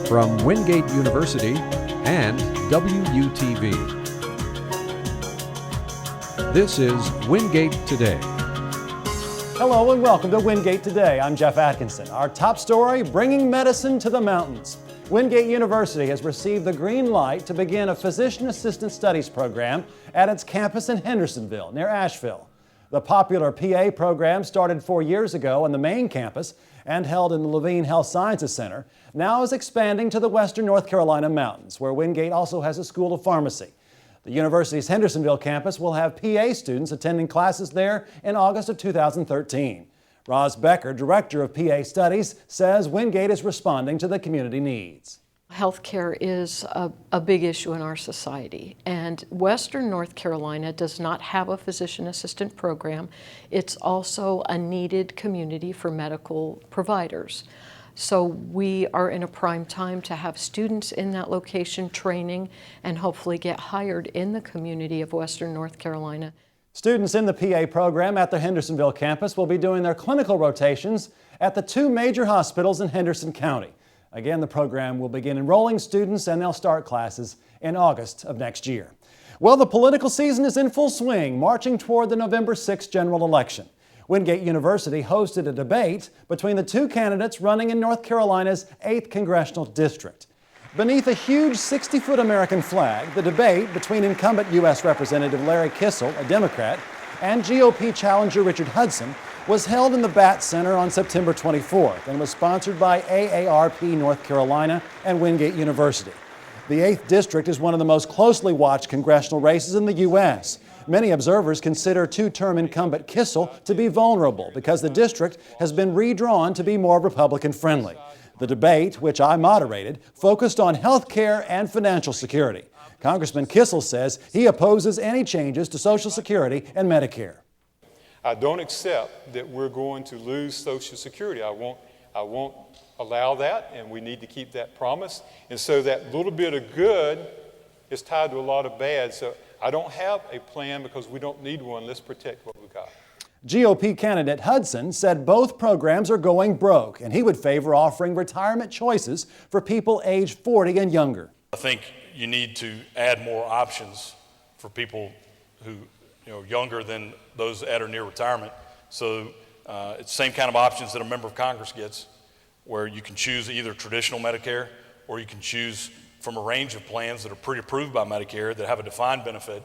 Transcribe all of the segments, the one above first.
from Wingate University and WUTV. This is Wingate Today. Hello and welcome to Wingate Today. I'm Jeff Atkinson. Our top story, bringing medicine to the mountains. Wingate University has received the green light to begin a physician assistant studies program at its campus in Hendersonville, near Asheville. The popular PA program started 4 years ago on the main campus and held in the Levine Health Sciences Center, now is expanding to the western North Carolina mountains, where Wingate also has a school of pharmacy. The university's Hendersonville campus will have PA students attending classes there in August of 2013. Roz Becker, Director of PA Studies, says Wingate is responding to the community needs. Healthcare is a big issue in our society, and Western North Carolina does not have a physician assistant program. It's also a needed community for medical providers. So we are in a prime time to have students in that location training and hopefully get hired in the community of Western North Carolina. Students in the PA program at the Hendersonville campus will be doing their clinical rotations at the two major hospitals in Henderson County. Again, the program will begin enrolling students and they'll start classes in August of next year. Well, the political season is in full swing, marching toward the November 6th general election. Wingate University hosted a debate between the two candidates running in North Carolina's 8th Congressional District. Beneath a huge 60-foot American flag, the debate between incumbent U.S. Representative Larry Kissel, a Democrat, and GOP challenger Richard Hudson was held in the Batte Center on September 24th and was sponsored by AARP North Carolina and Wingate University. The 8th District is one of the most closely watched congressional races in the U.S. Many observers consider two-term incumbent Kissel to be vulnerable because the district has been redrawn to be more Republican-friendly. The debate, which I moderated, focused on health care and financial security. Congressman Kissel says he opposes any changes to Social Security and Medicare. I don't accept that we're going to lose Social Security. I won't allow that, and we need to keep that promise. And so that little bit of good is tied to a lot of bad. So I don't have a plan because we don't need one. Let's protect what we've got. GOP candidate Hudson said both programs are going broke, and he would favor offering retirement choices for people aged 40 and younger. I think you need to add more options for people who, younger than those at or near retirement. So it's the same kind of options that a member of Congress gets, where you can choose either traditional Medicare or you can choose from a range of plans that are pre-approved by Medicare that have a defined benefit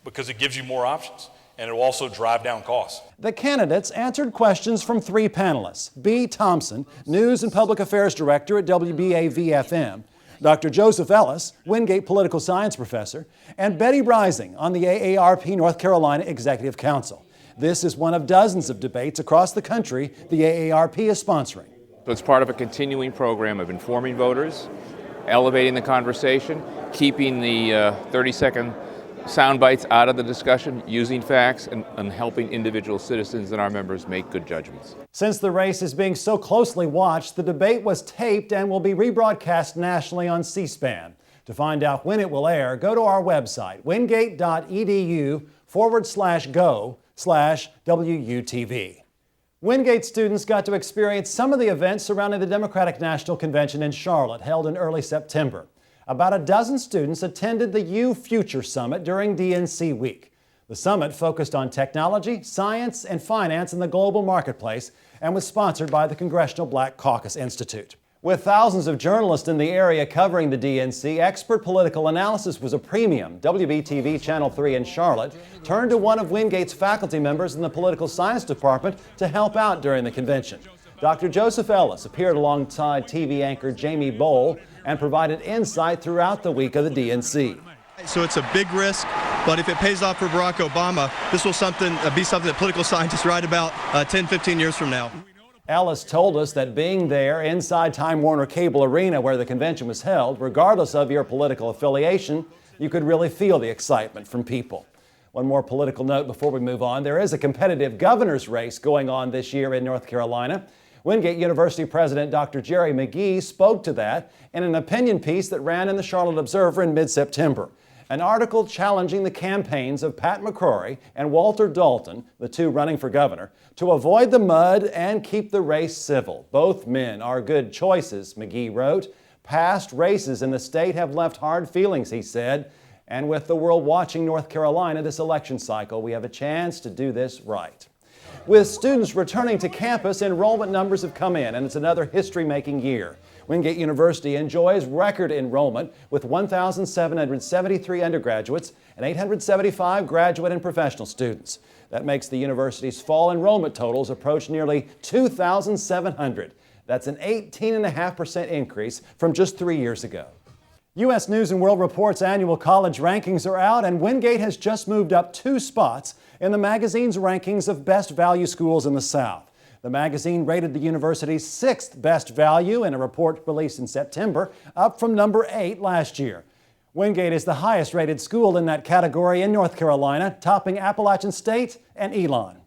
because it gives you more options. And it will also drive down costs. The candidates answered questions from three panelists: B. Thompson, News and Public Affairs Director at WBAV-FM, Dr. Joseph Ellis, Wingate Political Science Professor, and Betty Rising on the AARP North Carolina Executive Council. This is one of dozens of debates across the country the AARP is sponsoring. So it's part of a continuing program of informing voters, elevating the conversation, keeping the 30-second sound bites out of the discussion, using facts, and helping individual citizens and our members make good judgments. Since the race is being so closely watched, the debate was taped and will be rebroadcast nationally on C-SPAN. To find out when it will air, go to our website, wingate.edu/go/WUTV. Wingate students got to experience some of the events surrounding the Democratic National Convention in Charlotte, held in early September. About a dozen students attended the U Future Summit during DNC week. The summit focused on technology, science, and finance in the global marketplace and was sponsored by the Congressional Black Caucus Institute. With thousands of journalists in the area covering the DNC, expert political analysis was a premium. WBTV Channel 3 in Charlotte turned to one of Wingate's faculty members in the political science department to help out during the convention. Dr. Joseph Ellis appeared alongside TV anchor Jamie Bowl and provided insight throughout the week of the DNC. So it's a big risk, but if it pays off for Barack Obama, this will be something that political scientists write about 10, 15 years from now. Ellis told us that being there inside Time Warner Cable Arena where the convention was held, regardless of your political affiliation, you could really feel the excitement from people. One more political note before we move on. There is a competitive governor's race going on this year in North Carolina. Wingate University President Dr. Jerry McGee spoke to that in an opinion piece that ran in the Charlotte Observer in mid-September. An article challenging the campaigns of Pat McCrory and Walter Dalton, the two running for governor, to avoid the mud and keep the race civil. Both men are good choices, McGee wrote. Past races in the state have left hard feelings, he said. And with the world watching North Carolina this election cycle, we have a chance to do this right. With students returning to campus, enrollment numbers have come in, and it's another history-making year. Wingate University enjoys record enrollment with 1,773 undergraduates and 875 graduate and professional students. That makes the university's fall enrollment totals approach nearly 2,700. That's an 18.5% increase from just 3 years ago. U.S. News & World Report's annual college rankings are out, and Wingate has just moved up 2 spots in the magazine's rankings of best value schools in the South. The magazine rated the university's 6th best value in a report released in September, up from number 8 last year. Wingate is the highest rated school in that category in North Carolina, topping Appalachian State and Elon.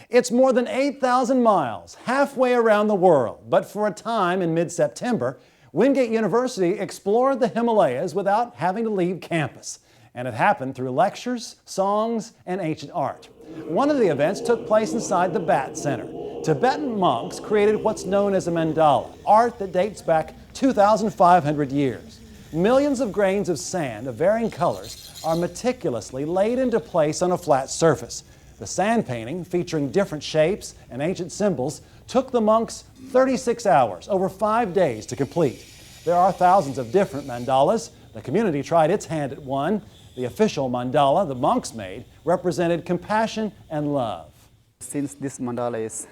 It's more than 8,000 miles, halfway around the world, but for a time in mid-September, Wingate University explored the Himalayas without having to leave campus. And it happened through lectures, songs, and ancient art. One of the events took place inside the Batte Center. Tibetan monks created what's known as a mandala, art that dates back 2,500 years. Millions of grains of sand of varying colors are meticulously laid into place on a flat surface. The sand painting, featuring different shapes and ancient symbols, took the monks 36 hours, over 5 days to complete. There are thousands of different mandalas. The community tried its hand at one. The official mandala the monks made represented compassion and love. Since this mandala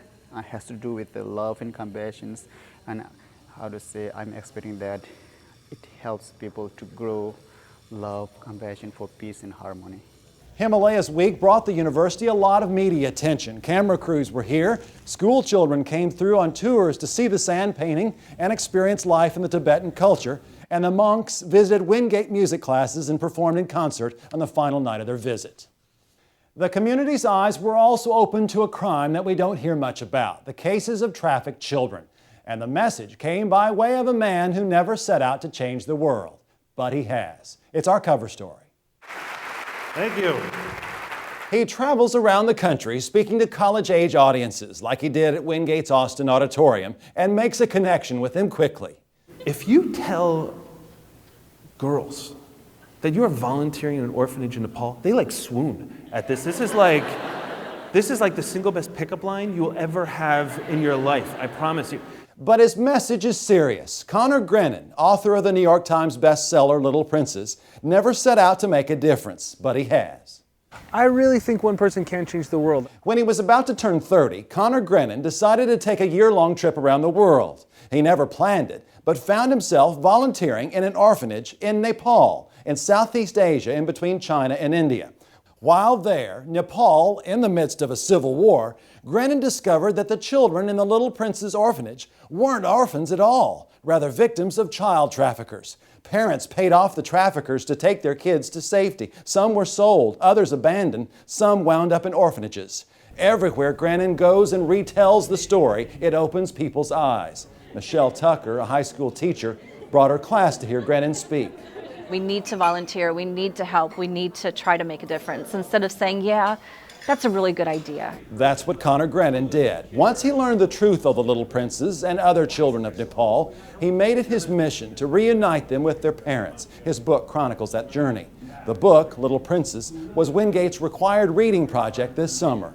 has to do with the love and compassion, and I'm expecting that it helps people to grow love, compassion for peace and harmony. Himalayas Week brought the university a lot of media attention. Camera crews were here. School children came through on tours to see the sand painting and experience life in the Tibetan culture. And the monks visited Wingate music classes and performed in concert on the final night of their visit. The community's eyes were also open to a crime that we don't hear much about, the cases of trafficked children. And the message came by way of a man who never set out to change the world, but he has. It's our cover story. Thank you. He travels around the country speaking to college-age audiences like he did at Wingate's Austin Auditorium and makes a connection with them quickly. If you tell girls that you are volunteering in an orphanage in Nepal, they swoon at this. This is like the single best pickup line you will ever have in your life, I promise you. But his message is serious. Connor Grennan, author of the New York Times bestseller Little Princes, never set out to make a difference, but he has. I really think one person can change the world. When he was about to turn 30, Connor Grennan decided to take a year-long trip around the world. He never planned it, but found himself volunteering in an orphanage in Nepal, in Southeast Asia, in between China and India. While there, Nepal, in the midst of a civil war, Grennan discovered that the children in the Little Prince's orphanage weren't orphans at all, rather victims of child traffickers. Parents paid off the traffickers to take their kids to safety. Some were sold, others abandoned, some wound up in orphanages. Everywhere Grennan goes and retells the story, it opens people's eyes. Michelle Tucker, a high school teacher, brought her class to hear Grennan speak. We need to volunteer, we need to help, we need to try to make a difference instead of saying, yeah, that's a really good idea. That's what Connor Grennan did. Once he learned the truth of the Little Princes and other children of Nepal, he made it his mission to reunite them with their parents. His book chronicles that journey. The book, Little Princes, was Wingate's required reading project this summer.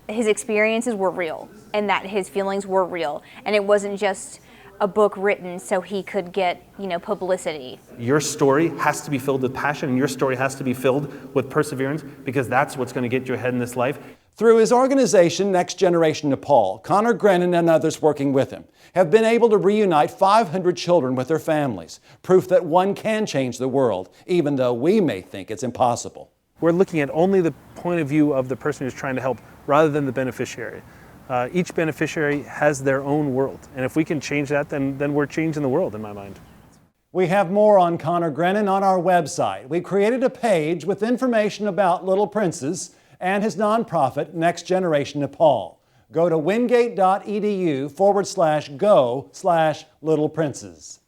His experiences were real, and that his feelings were real, and it wasn't just a book written so he could get, publicity. Your story has to be filled with passion, and your story has to be filled with perseverance, because that's what's going to get you ahead in this life. Through his organization, Next Generation Nepal, Connor Grennan and others working with him have been able to reunite 500 children with their families, proof that one can change the world, even though we may think it's impossible. We're looking at only the point of view of the person who's trying to help, rather than the beneficiary. Each beneficiary has their own world, and if we can change that, then we're changing the world, in my mind. We have more on Connor Grennan on our website. We created a page with information about Little Princes and his nonprofit, Next Generation Nepal. Go to wingate.edu/go/Little Princes.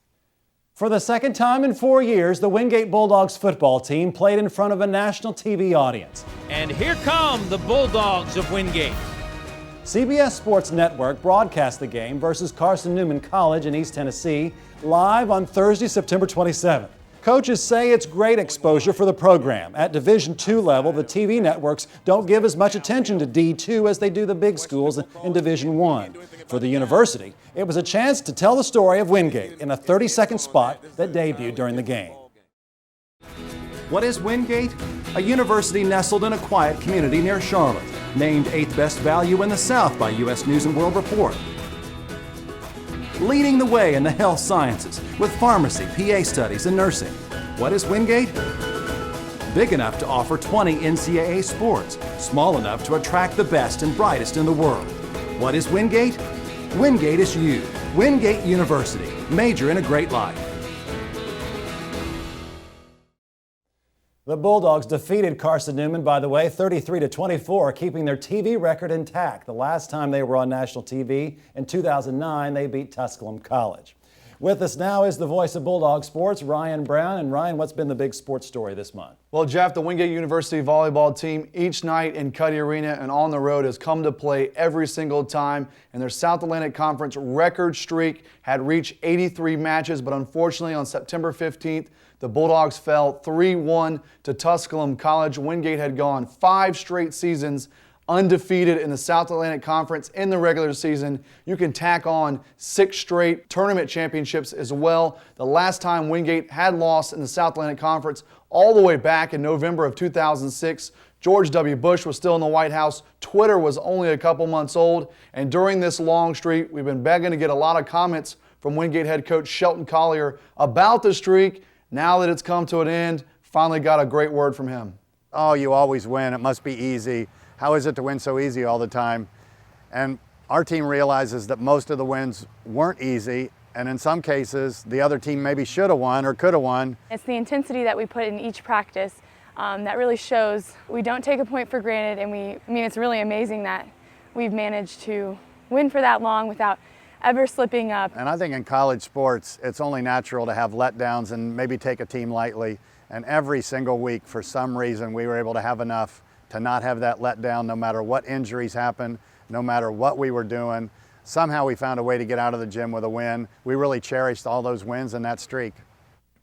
For the second time in 4 years, the Wingate Bulldogs football team played in front of a national TV audience. And here come the Bulldogs of Wingate. CBS Sports Network broadcast the game versus Carson Newman College in East Tennessee live on Thursday, September 27th. Coaches say it's great exposure for the program. At Division II level, the TV networks don't give as much attention to D2 as they do the big schools in Division I. For the university, it was a chance to tell the story of Wingate in a 30-second spot that debuted during the game. What is Wingate? A university nestled in a quiet community near Charlotte, named 8th best value in the South by U.S. News & World Report. Leading the way in the health sciences with pharmacy, PA studies, and nursing. What is Wingate? Big enough to offer 20 NCAA sports, small enough to attract the best and brightest in the world. What is Wingate? Wingate is you. Wingate University. Major in a great life. The Bulldogs defeated Carson Newman, by the way, 33-24, keeping their TV record intact. The last time they were on national TV, in 2009, they beat Tusculum College. With us now is the voice of Bulldog sports, Ryan Brown. And Ryan, what's been the big sports story this month? Well, Jeff, the Wingate University volleyball team each night in Cuddy Arena and on the road has come to play every single time, and their South Atlantic Conference record streak had reached 83 matches, but unfortunately on September 15th, the Bulldogs fell 3-1 to Tusculum College. Wingate had gone 5 straight seasons undefeated in the South Atlantic Conference in the regular season. You can tack on 6 straight tournament championships as well. The last time Wingate had lost in the South Atlantic Conference all the way back in November of 2006. George W. Bush was still in the White House. Twitter was only a couple months old. And during this long streak, we've been begging to get a lot of comments from Wingate head coach Shelton Collier about the streak. Now that it's come to an end, finally got a great word from him. Oh, you always win. It must be easy. How is it to win so easy all the time? And our team realizes that most of the wins weren't easy, and in some cases, the other team maybe should have won or could have won. It's the intensity that we put in each practice that really shows we don't take a point for granted, and it's really amazing that we've managed to win for that long without ever slipping up. And I think in college sports, it's only natural to have letdowns and maybe take a team lightly. And every single week, for some reason, we were able to have enough to not have that letdown, no matter what injuries happened, no matter what we were doing. Somehow we found a way to get out of the gym with a win. We really cherished all those wins and that streak.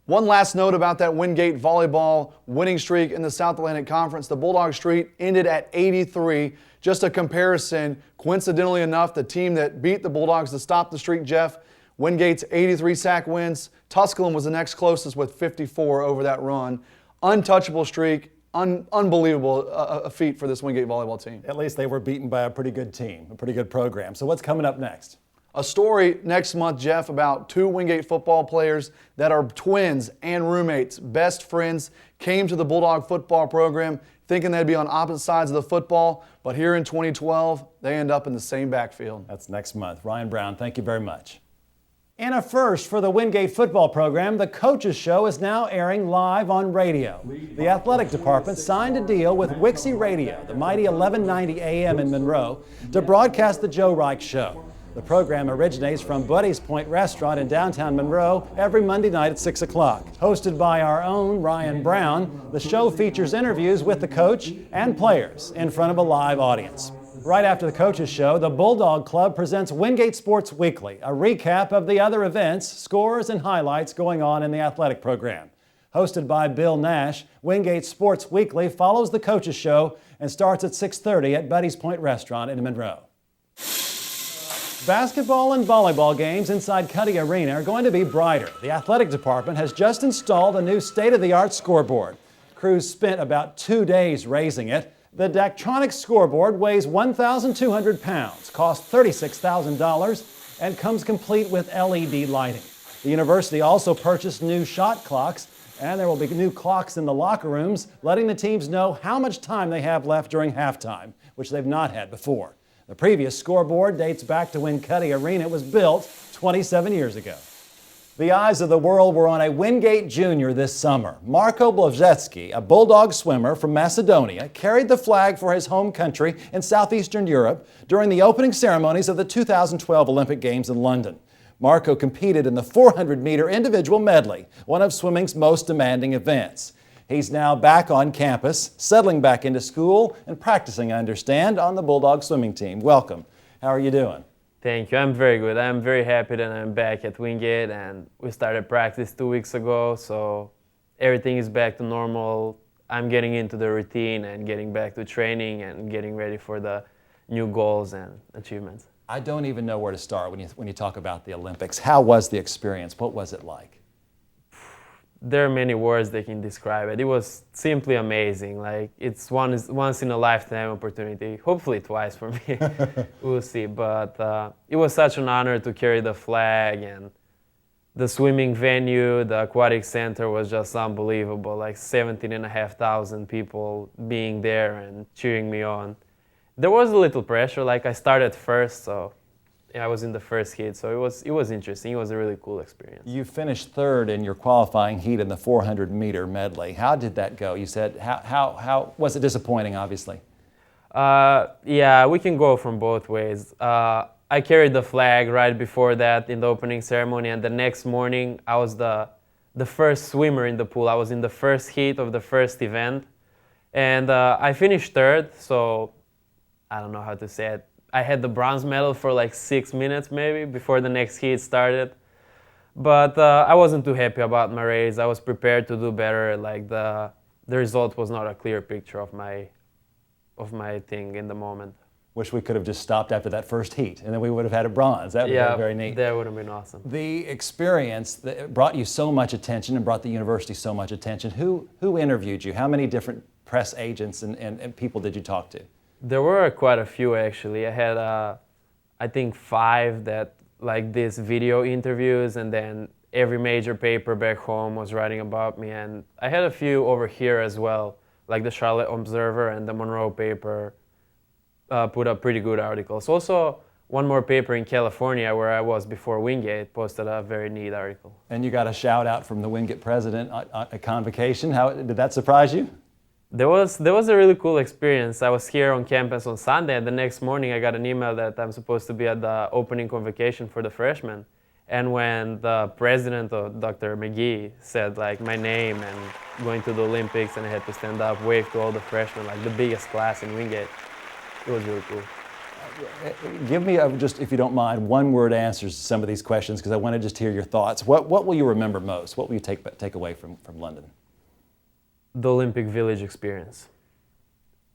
One last note about that Wingate volleyball winning streak in the South Atlantic Conference. The Bulldog streak ended at 83. Just a comparison, coincidentally enough, the team that beat the Bulldogs to stop the streak, Jeff, Wingate's 83 sack wins. Tusculum was the next closest with 54 over that run. Untouchable streak, unbelievable a feat for this Wingate volleyball team. At least they were beaten by a pretty good team, a pretty good program. So what's coming up next? A story next month, Jeff, about 2 Wingate football players that are twins and roommates, best friends, came to the Bulldog football program thinking they'd be on opposite sides of the football, but here in 2012, they end up in the same backfield. That's next month. Ryan Brown, thank you very much. And a first for the Wingate football program, the Coaches Show is now airing live on radio. The athletic department signed a deal with Wixie Radio, the mighty 1190 AM in Monroe, to broadcast the Joe Reich Show. The program originates from Buddy's Point Restaurant in downtown Monroe every Monday night at 6 o'clock. Hosted by our own Ryan Brown, the show features interviews with the coach and players in front of a live audience. Right after the Coaches Show, the Bulldog Club presents Wingate Sports Weekly, a recap of the other events, scores, and highlights going on in the athletic program. Hosted by Bill Nash, Wingate Sports Weekly follows the Coaches Show and starts at 6:30 at Buddy's Point Restaurant in Monroe. Basketball and volleyball games inside Cuddy Arena are going to be brighter. The athletic department has just installed a new state-of-the-art scoreboard. Crews spent about 2 days raising it. The Daktronics scoreboard weighs 1,200 pounds, costs $36,000, and comes complete with LED lighting. The university also purchased new shot clocks, and there will be new clocks in the locker rooms, letting the teams know how much time they have left during halftime, which they've not had before. The previous scoreboard dates back to when Cuddy Arena was built 27 years ago. The eyes of the world were on a Wingate junior this summer. Marko Blazevski, a Bulldog swimmer from Macedonia, carried the flag for his home country in southeastern Europe during the opening ceremonies of the 2012 Olympic Games in London. Marko competed in the 400-meter individual medley, one of swimming's most demanding events. He's now back on campus, settling back into school and practicing, I understand, on the Bulldogs swimming team. Welcome. How are you doing? Thank you. I'm very good. I'm very happy that I'm back at Wingate, and we started practice 2 weeks ago, so everything is back to normal. I'm getting into the routine and getting back to training and getting ready for the new goals and achievements. I don't even know where to start when you talk about the Olympics. How was the experience? What was it like? There are many words that can describe it. It was simply amazing. Like, it's once in a lifetime opportunity. Hopefully twice for me. We'll see. But it was such an honor to carry the flag, and the swimming venue, the aquatic center was just unbelievable. Like 17,500 people being there and cheering me on. There was a little pressure. Like, I started first, so I was in the first heat, so it was interesting. It was a really cool experience. You finished third in your qualifying heat in the 400-meter medley. How did that go? You said, how was it disappointing, obviously? Yeah, we can go from both ways. I carried the flag right before that in the opening ceremony, and the next morning I was the first swimmer in the pool. I was in the first heat of the first event, and I finished third, so I don't know how to say it. I had the bronze medal for like 6 minutes maybe before the next heat started. But I wasn't too happy about my race. I was prepared to do better. Like, the result was not a clear picture of my thing in the moment. Wish we could have just stopped after that first heat, and then we would have had a bronze. That would have been very neat. That would have been awesome. The experience that brought you so much attention and brought the university so much attention. Who interviewed you? How many different press agents and people did you talk to? There were quite a few, actually. I had, I think, 5 that, like, these video interviews, and then every major paper back home was writing about me. And I had a few over here as well, like the Charlotte Observer and the Monroe paper put up pretty good articles. Also, one more paper in California, where I was before Wingate, posted a very neat article. And you got a shout out from the Wingate president at convocation. How did that surprise you? There was a really cool experience. I was here on campus on Sunday, and the next morning I got an email that I'm supposed to be at the opening convocation for the freshmen. And when the president, Dr. McGee, said like my name and going to the Olympics, and I had to stand up, wave to all the freshmen, like the biggest class in Wingate, it was really cool. Give me, just if you don't mind, one-word answers to some of these questions, because I want to just hear your thoughts. What will you remember most? What will you take away from London? The Olympic Village experience.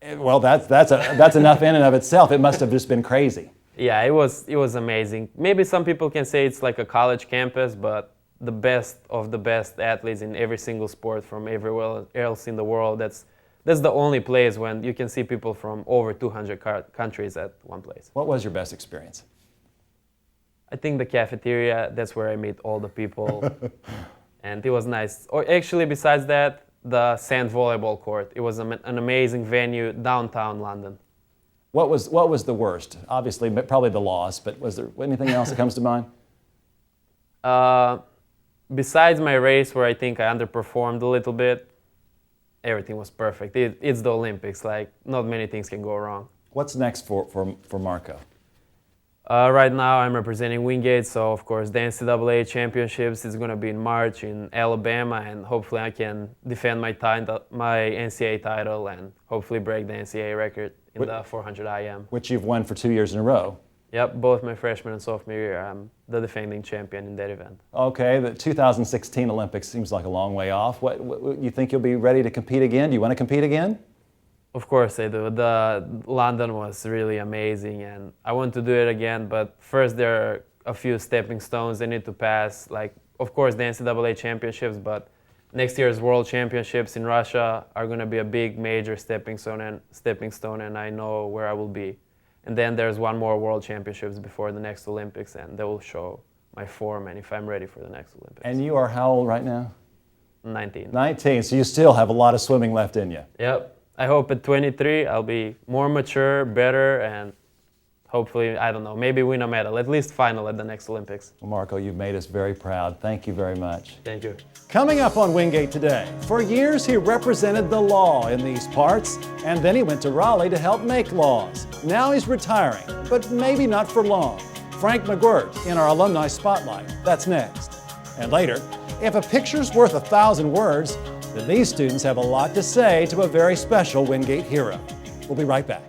Well, that's enough in and of itself. It must have just been crazy. Yeah, it was amazing. Maybe some people can say it's like a college campus, but the best of the best athletes in every single sport from everywhere else in the world. That's the only place when you can see people from over 200 countries at one place. What was your best experience? I think the cafeteria. That's where I meet all the people, and it was nice. Or actually, besides that, the sand volleyball court. It was an amazing venue downtown London. What was the worst? Obviously, probably the loss, but was there anything else that comes to mind? Besides my race, where I think I underperformed a little bit, everything was perfect. It's the Olympics. Like, not many things can go wrong. What's next for Marko? Right now, I'm representing Wingate, so of course the NCAA championships is going to be in March in Alabama, and hopefully I can defend my NCAA title and hopefully break the NCAA record in the 400 IM. Which you've won for 2 years in a row. Yep, both my freshman and sophomore year, I'm the defending champion in that event. Okay, the 2016 Olympics seems like a long way off. What you think you'll be ready to compete again? Do you want to compete again? Of course I do. London was really amazing, and I want to do it again, but first there are a few stepping stones I need to pass, like, of course, the NCAA championships, but next year's World Championships in Russia are going to be a big, major stepping stone, and I know where I will be. And then there's one more World Championships before the next Olympics, and they will show my form and if I'm ready for the next Olympics. And you are how old right now? 19. 19, so you still have a lot of swimming left in you. Yep. I hope at 23 I'll be more mature, better, and hopefully, I don't know, maybe win a medal, at least final at the next Olympics. Well, Marko, you've made us very proud. Thank you very much. Thank you. Coming up on Wingate Today, for years he represented the law in these parts, and then he went to Raleigh to help make laws. Now he's retiring, but maybe not for long. Frank McGirt in our Alumni Spotlight. That's next. And later, if a picture's worth 1,000 words, then these students have a lot to say to a very special Wingate hero. We'll be right back.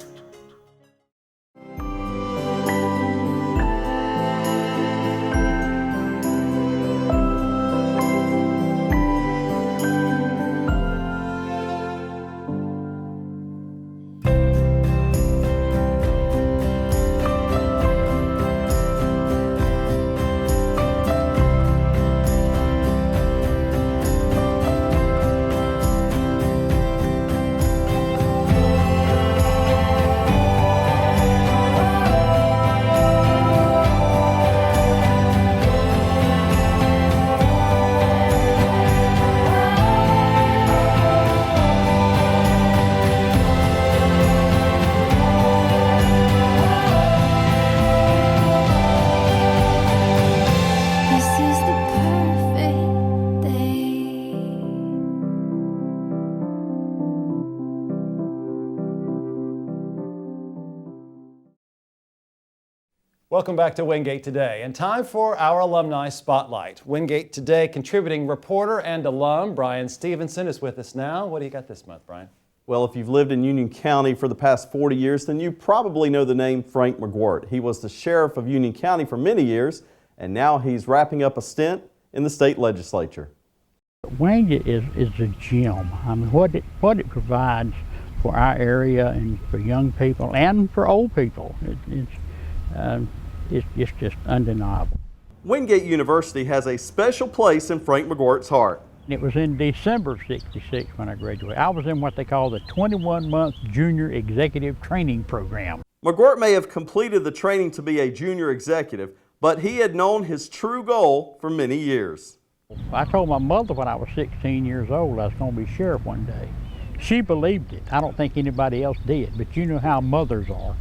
Welcome back to Wingate Today, and time for our Alumni Spotlight. Wingate Today contributing reporter and alum Brian Stevenson is with us now. What do you got this month, Brian? Well, if you've lived in Union County for the past 40 years, then you probably know the name Frank McGirt. He was the sheriff of Union County for many years, and now he's wrapping up a stint in the state legislature. Wingate is a gem. I mean, what it provides for our area and for young people and for old people, it's just undeniable. Wingate University has a special place in Frank McGirt's heart. It was in December '66 when I graduated. I was in what they call the 21-month junior executive training program. McGirt may have completed the training to be a junior executive, but he had known his true goal for many years. I told my mother when I was 16 years old I was going to be sheriff one day. She believed it. I don't think anybody else did, but you know how mothers are.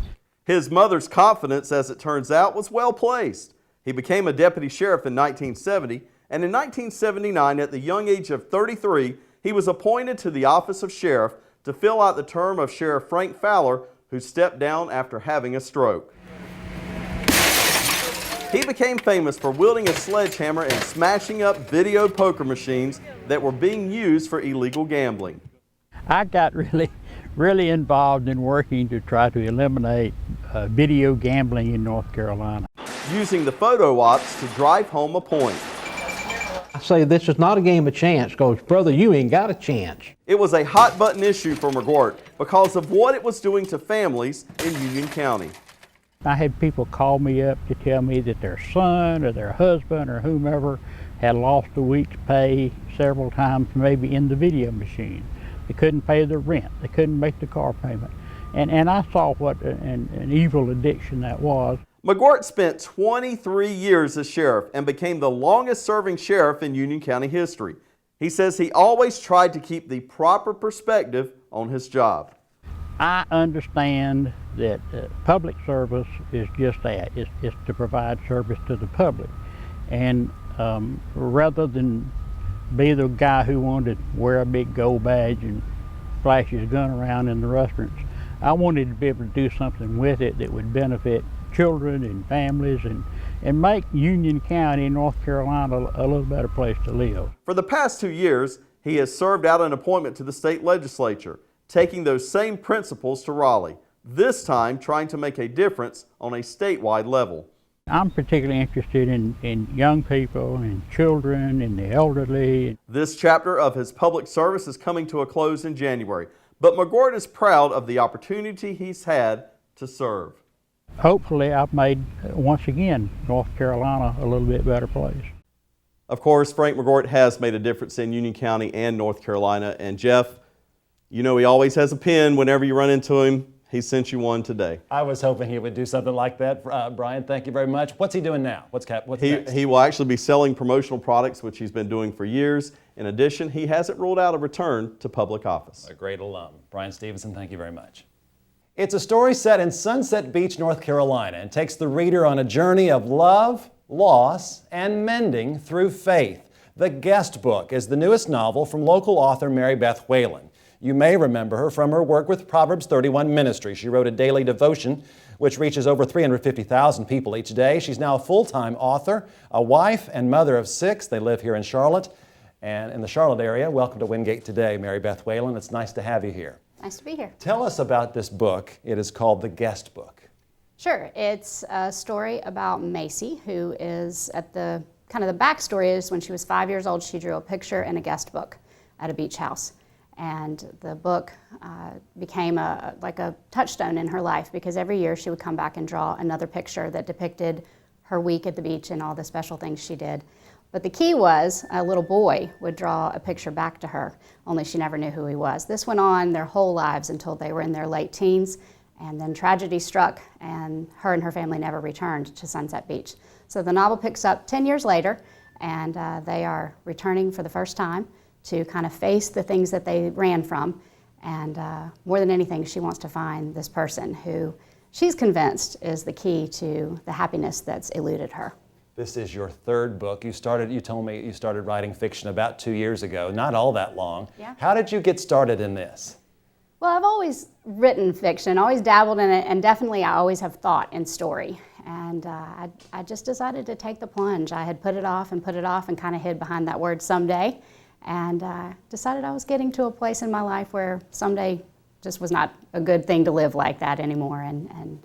His mother's confidence, as it turns out, was well placed. He became a deputy sheriff in 1970, and in 1979, at the young age of 33, he was appointed to the office of sheriff to fill out the term of Sheriff Frank Fowler, who stepped down after having a stroke. He became famous for wielding a sledgehammer and smashing up video poker machines that were being used for illegal gambling. I got really involved in working to try to eliminate video gambling in North Carolina. Using the photo ops to drive home a point. I say this is not a game of chance, because brother, you ain't got a chance. It was a hot button issue for McGirt because of what it was doing to families in Union County. I had people call me up to tell me that their son or their husband or whomever had lost a week's pay several times, maybe in the video machine. They couldn't pay their rent. They couldn't make the car payment. And I saw what an evil addiction that was. McGirt spent 23 years as sheriff and became the longest serving sheriff in Union County history. He says he always tried to keep the proper perspective on his job. I understand that public service is just that. It's to provide service to the public. And rather than be the guy who wanted to wear a big gold badge and flash his gun around in the restaurants, I wanted to be able to do something with it that would benefit children and families and make Union County, North Carolina, a little better place to live. For the past 2 years, he has served out an appointment to the state legislature, taking those same principles to Raleigh, this time trying to make a difference on a statewide level. I'm particularly interested in young people and children and the elderly. This chapter of his public service is coming to a close in January, but McGirt is proud of the opportunity he's had to serve. Hopefully I've made, once again, North Carolina a little bit better place. Of course, Frank McGirt has made a difference in Union County and North Carolina. And Jeff, you know he always has a pen whenever you run into him. He sent you one today. I was hoping he would do something like that. Brian, thank you very much. What's he doing now? What's next? He will actually be selling promotional products, which he's been doing for years. In addition, he hasn't ruled out a return to public office. A great alum. Brian Stevenson, thank you very much. It's a story set in Sunset Beach, North Carolina, and takes the reader on a journey of love, loss, and mending through faith. The Guest Book is the newest novel from local author Mary Beth Whalen. You may remember her from her work with Proverbs 31 Ministry. She wrote a daily devotion which reaches over 350,000 people each day. She's now a full-time author, a wife and mother of 6. They live here in Charlotte and in the Charlotte area. Welcome to Wingate Today, Mary Beth Whalen. It's nice to have you here. Nice to be here. Tell us about this book. It is called The Guest Book. Sure. It's a story about Macy, who is at the kind of the backstory is when she was 5 years old, she drew a picture in a guest book at a beach house. And the book became like a touchstone in her life because every year she would come back and draw another picture that depicted her week at the beach and all the special things she did. But the key was a little boy would draw a picture back to her, only she never knew who he was. This went on their whole lives until they were in their late teens, and then tragedy struck and her family never returned to Sunset Beach. So the novel picks up 10 years later, and they are returning for the first time to kind of face the things that they ran from. And more than anything, she wants to find this person who she's convinced is the key to the happiness that's eluded her. This is your third book. You told me you started writing fiction about 2 years ago, not all that long. Yeah. How did you get started in this? Well, I've always written fiction, always dabbled in it, and definitely I always have thought in story. And I just decided to take the plunge. I had put it off and kind of hid behind that word someday. And decided I was getting to a place in my life where someday just was not a good thing to live like that anymore, and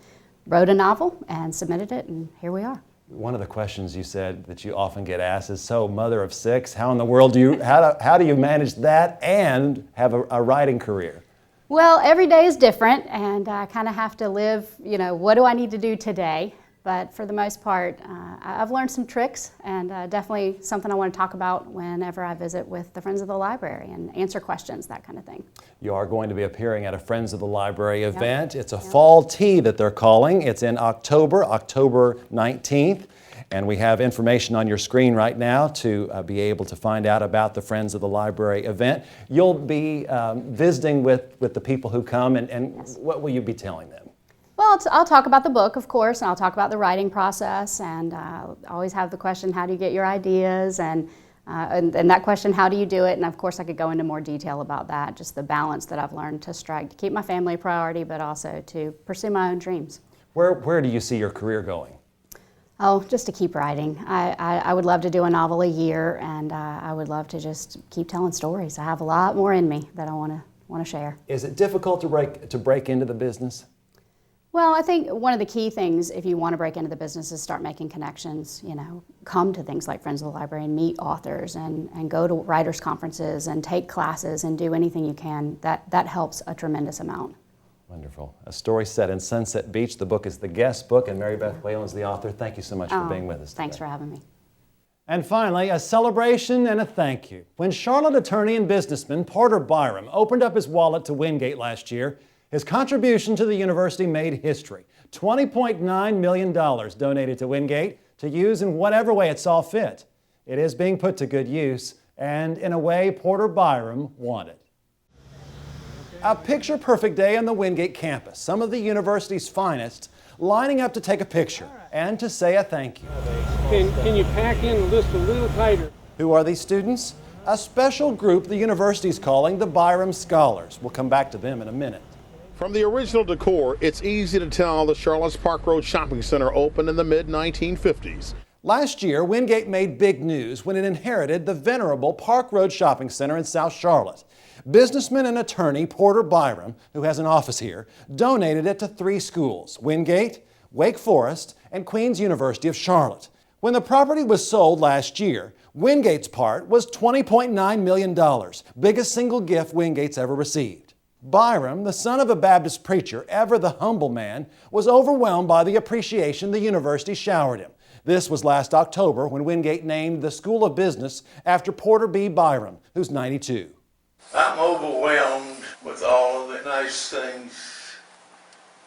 wrote a novel and submitted it, and here we are. One of the questions you said that you often get asked is, so mother of 6, how in the world how do you manage that and have a writing career? Well, every day is different, and I kind of have to live, what do I need to do today? But for the most part, I've learned some tricks, and definitely something I want to talk about whenever I visit with the Friends of the Library and answer questions, that kind of thing. You are going to be appearing at a Friends of the Library event. Yep. It's a fall tea that they're calling. It's in October 19th. And we have information on your screen right now to be able to find out about the Friends of the Library event. You'll be visiting with the people who come, and yes. What will you be telling them? Well, I'll talk about the book, of course, and I'll talk about the writing process, and always have the question, how do you get your ideas, and that question, how do you do it? And of course, I could go into more detail about that, just the balance that I've learned to strike to keep my family a priority, but also to pursue my own dreams. Where do you see your career going? Oh, just to keep writing. I would love to do a novel a year, and I would love to just keep telling stories. I have a lot more in me that I want to share. Is it difficult to break into the business? Well, I think one of the key things if you want to break into the business is start making connections, come to things like Friends of the Library and meet authors and go to writers' conferences and take classes and do anything you can. That helps a tremendous amount. Wonderful. A story set in Sunset Beach. The book is The Guest Book, and Mary Beth Whalen is the author. Thank you so much for being with us today. Thanks for having me. And finally, a celebration and a thank you. When Charlotte attorney and businessman Porter Byrum opened up his wallet to Wingate last year, his contribution to the university made history. $20.9 million donated to Wingate to use in whatever way it saw fit. It is being put to good use, and in a way Porter Byrum wanted. A picture-perfect day on the Wingate campus. Some of the university's finest lining up to take a picture and to say a thank you. Can you pack in the list a little tighter? Who are these students? A special group the university's calling the Byrum Scholars. We'll come back to them in a minute. From the original decor, it's easy to tell the Charlotte's Park Road Shopping Center opened in the mid-1950s. Last year, Wingate made big news when it inherited the venerable Park Road Shopping Center in South Charlotte. Businessman and attorney Porter Byrum, who has an office here, donated it to 3 schools: Wingate, Wake Forest, and Queen's University of Charlotte. When the property was sold last year, Wingate's part was $20.9 million, biggest single gift Wingate's ever received. Byrum, the son of a Baptist preacher, ever the humble man, was overwhelmed by the appreciation the university showered him. This was last October when Wingate named the School of Business after Porter B. Byrum, who's 92. I'm overwhelmed with all of the nice things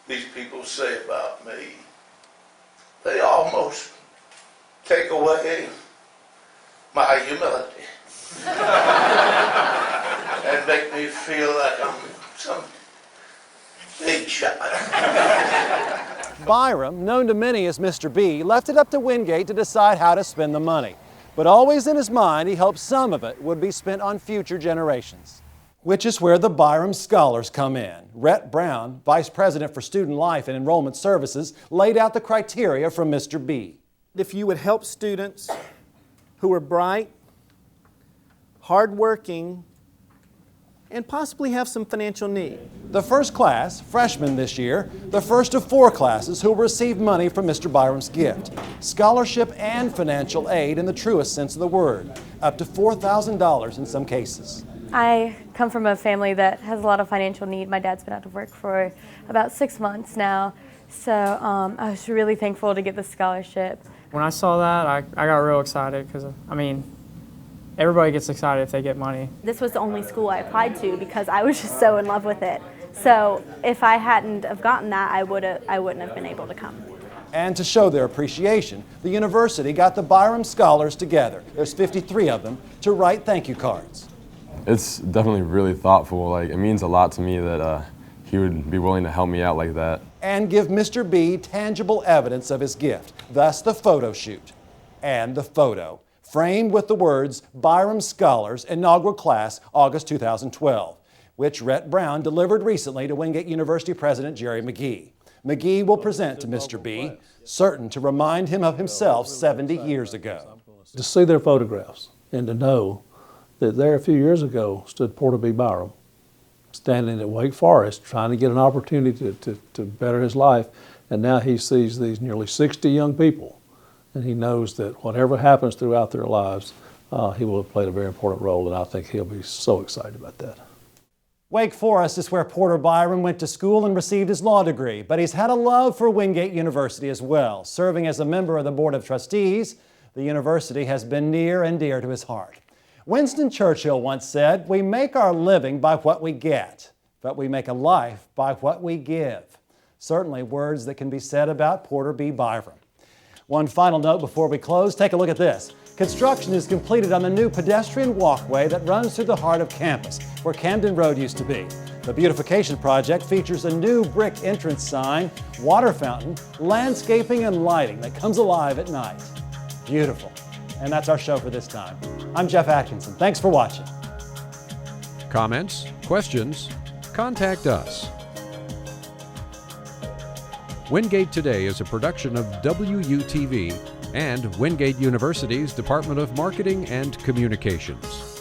these people say about me. They almost take away my humility and make me feel like I'm some big shot. Byrum, known to many as Mr. B, left it up to Wingate to decide how to spend the money. But always in his mind, he hoped some of it would be spent on future generations. which is where the Byrum Scholars come in. Rhett Brown, Vice President for Student Life and Enrollment Services, laid out the criteria from Mr. B. If you would help students who are bright, hardworking, and possibly have some financial need. The first class, freshmen this year, the first of 4 classes who will receive money from Mr. Byrum's gift. Scholarship and financial aid in the truest sense of the word, up to $4,000 in some cases. I come from a family that has a lot of financial need. My dad's been out of work for about 6 months now, so I was really thankful to get the scholarship. When I saw that, I got real excited because, I mean, everybody gets excited if they get money. This was the only school I applied to because I was just so in love with it. So if I hadn't have gotten that, I wouldn't have been able to come. And to show their appreciation, the university got the Byrum Scholars together, there's 53 of them, to write thank you cards. It's definitely really thoughtful. Like, it means a lot to me that he would be willing to help me out like that. And give Mr. B tangible evidence of his gift, thus the photo shoot. And the photo, framed with the words Byrum Scholars, inaugural class, August 2012, which Rhett Brown delivered recently to Wingate University President Jerry McGee. McGee will present to Mr. B, certain to remind him of himself 70 years ago. To see their photographs and to know that there a few years ago stood Porter B. Byrum, standing at Wake Forest trying to get an opportunity to better his life, and now he sees these nearly 60 young people, and he knows that whatever happens throughout their lives, he will have played a very important role, and I think he'll be so excited about that. Wake Forest is where Porter Byrum went to school and received his law degree, but he's had a love for Wingate University as well. Serving as a member of the Board of Trustees, the university has been near and dear to his heart. Winston Churchill once said, "We make our living by what we get, but we make a life by what we give." Certainly words that can be said about Porter B. Byrum. One final note before we close, take a look at this. Construction is completed on the new pedestrian walkway that runs through the heart of campus, where Camden Road used to be. The beautification project features a new brick entrance sign, water fountain, landscaping, and lighting that comes alive at night. Beautiful. And that's our show for this time. I'm Jeff Atkinson. Thanks for watching. Comments? Questions? Contact us. Wingate Today is a production of WUTV and Wingate University's Department of Marketing and Communications.